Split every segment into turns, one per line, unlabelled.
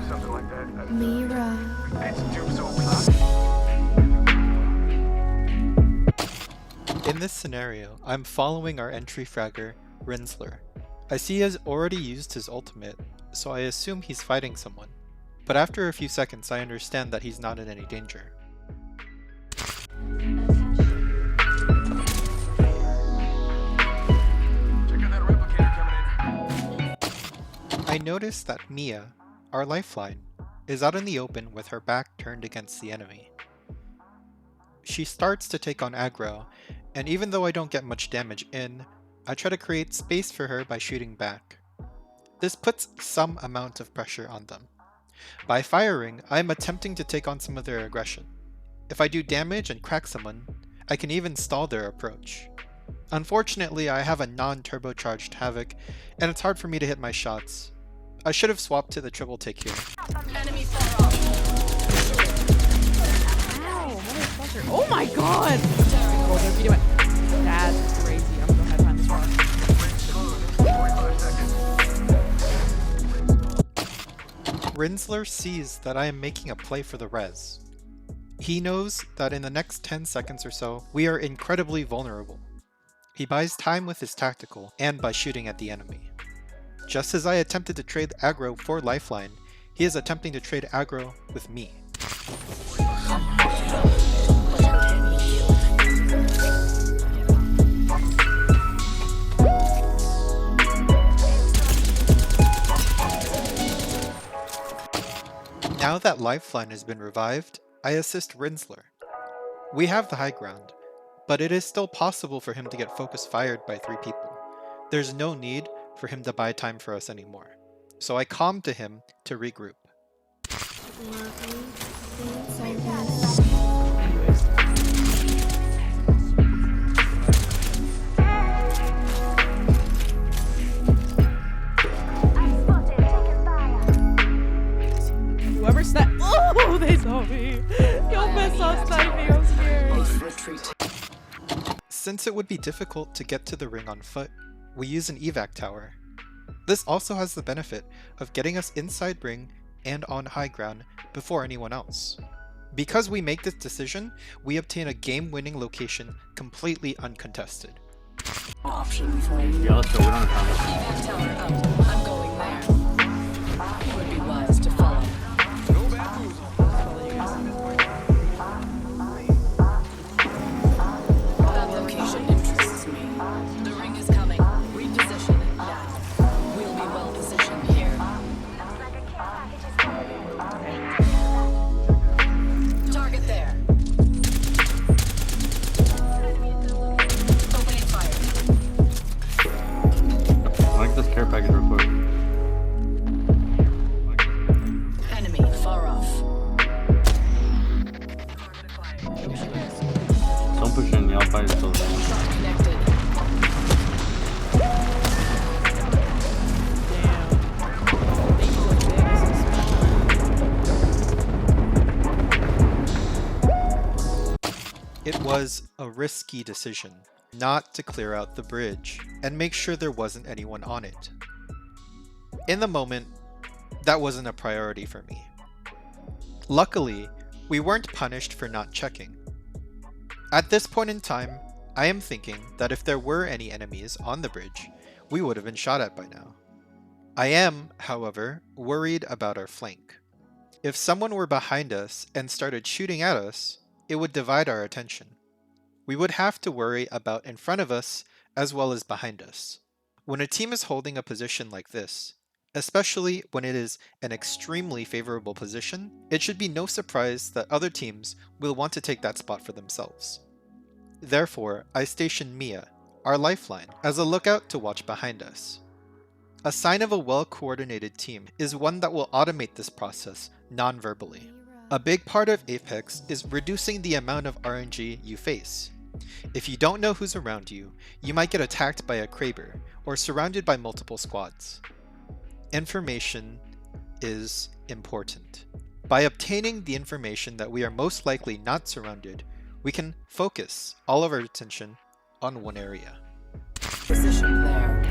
something like that.
Mira.
It's Dupes o'clock.
In this scenario, I'm following our entry fragger, Rinsler. I see he has already used his ultimate, so I assume he's fighting someone. But after a few seconds I understand that he's not in any danger.
Checking that replicator coming in.
I notice that Mia, our lifeline, is out in the open with her back turned against the enemy. She starts to take on aggro, and even though I don't get much damage in, I try to create space for her by shooting back. This puts some amount of pressure on them. By firing, I am attempting to take on some of their aggression. If I do damage and crack someone, I can even stall their approach. Unfortunately, I have a non-turbocharged Havoc, and it's hard for me to hit my shots. I should have swapped to the triple take here.
Enemy far off.
Ow, motherfucker. Oh my god! Oh, don't you do it. That's crazy. I'm gonna go ahead and find this far.
45 seconds.
Rinsler sees that I am making a play for the res. He knows that in the next 10 seconds or so, we are incredibly vulnerable. He buys time with his tactical and by shooting at the enemy. Just as I attempted to trade aggro for lifeline, he is attempting to trade aggro with me. Now that lifeline has been revived, I assist Rinsler. We have the high ground, but it is still possible for him to get focus fired by 3 people. There's no need for him to buy time for us anymore, so I calm to him to regroup.
Whoever sniped. Oh, they saw me. Yo, man saw sniping. I'm scared.
Retreat.
Since it would be difficult to get to the ring on foot, we use an evac tower. This also has the benefit of getting us inside ring and on high ground before anyone else. Because we make this decision, we obtain a game-winning location completely uncontested.
Option for you.
Yeah, let's go. We don't have time.
Evac tower up. I'm going there. It would be wise to follow.
No bamboozle.
That location interests me. The ring is coming. Reposition it now. We'll be well positioned here. Target there. Opening fire.
I like this care package real quick.
Enemy far off.
Don't push in, y'all fight yourself.
Shot connected.
It was a risky decision not to clear out the bridge and make sure there wasn't anyone on it. In the moment, that wasn't a priority for me. Luckily, we weren't punished for not checking. At this point in time, I am thinking that if there were any enemies on the bridge, we would have been shot at by now. I am, however, worried about our flank. If someone were behind us and started shooting at us, it would divide our attention. We would have to worry about in front of us as well as behind us. When a team is holding a position like this, especially when it is an extremely favorable position, it should be no surprise that other teams will want to take that spot for themselves. Therefore, I station Mia, our lifeline, as a lookout to watch behind us. A sign of a well-coordinated team is one that will automate this process non-verbally. A big part of Apex is reducing the amount of RNG you face. If you don't know who's around you, you might get attacked by a Kraber or surrounded by multiple squads. Information is important. By obtaining the information that we are most likely not surrounded, we can focus all of our attention on one area.
Position there.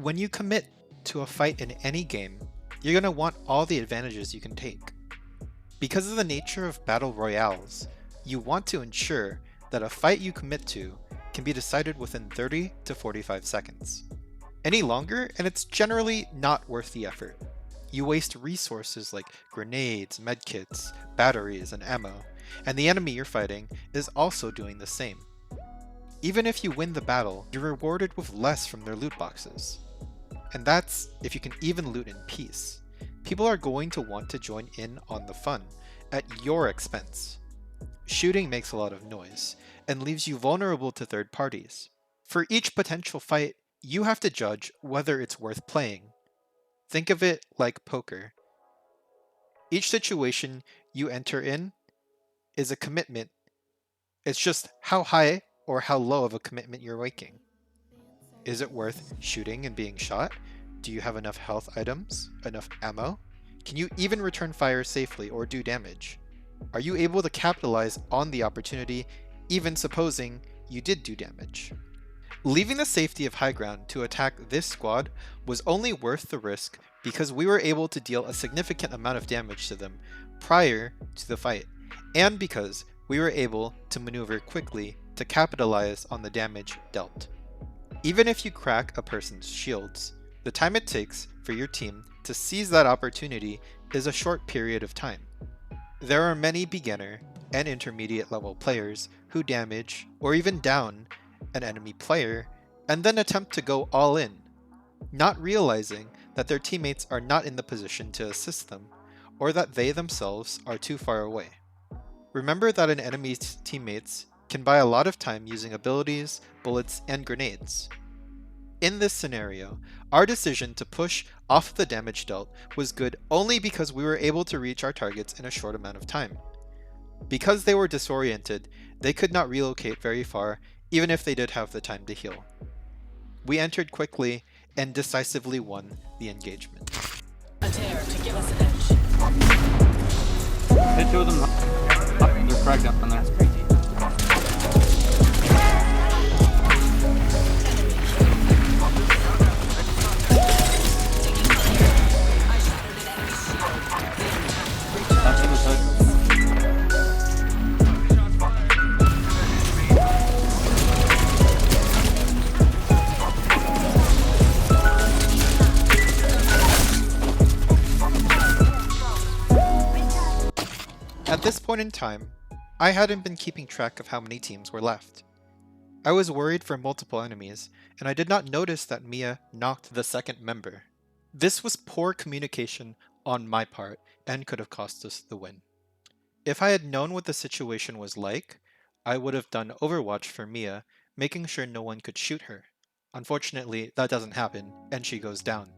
When you commit to a fight in any game, you're going to want all the advantages you can take. Because of the nature of battle royales, you want to ensure that a fight you commit to can be decided within 30 to 45 seconds. Any longer, and it's generally not worth the effort. You waste resources like grenades, medkits, batteries, and ammo, and the enemy you're fighting is also doing the same. Even if you win the battle, you're rewarded with less from their loot boxes. And that's if you can even loot in peace. People are going to want to join in on the fun at your expense. Shooting makes a lot of noise and leaves you vulnerable to third parties. For each potential fight, you have to judge whether it's worth playing. Think of it like poker. Each situation you enter in is a commitment. It's just how high or how low of a commitment you're making. Is it worth shooting and being shot? Do you have enough health items? Enough ammo? Can you even return fire safely or do damage? Are you able to capitalize on the opportunity, even supposing you did do damage? Leaving the safety of high ground to attack this squad was only worth the risk because we were able to deal a significant amount of damage to them prior to the fight, and because we were able to maneuver quickly to capitalize on the damage dealt. Even if you crack a person's shields, the time it takes for your team to seize that opportunity is a short period of time. There are many beginner and intermediate level players who damage or even down an enemy player and then attempt to go all in, not realizing that their teammates are not in the position to assist them or that they themselves are too far away. Remember that an enemy's teammates can buy a lot of time using abilities, bullets, and grenades. In this scenario, our decision to push off the damage dealt was good only because we were able to reach our targets in a short amount of time. Because they were disoriented, they could not relocate very far even if they did have the time to heal. We entered quickly and decisively won the engagement.
A tear to give us an edge.
Hit two of them. Up, they're cracked down there. That's in the side.
At this point in time, I hadn't been keeping track of how many teams were left. I was worried for multiple enemies, and I did not notice that Mia knocked the second member. This was poor communication on my part and could have cost us the win. If I had known what the situation was like, I would have done Overwatch for Mia, making sure no one could shoot her. Unfortunately, that doesn't happen, and she goes down.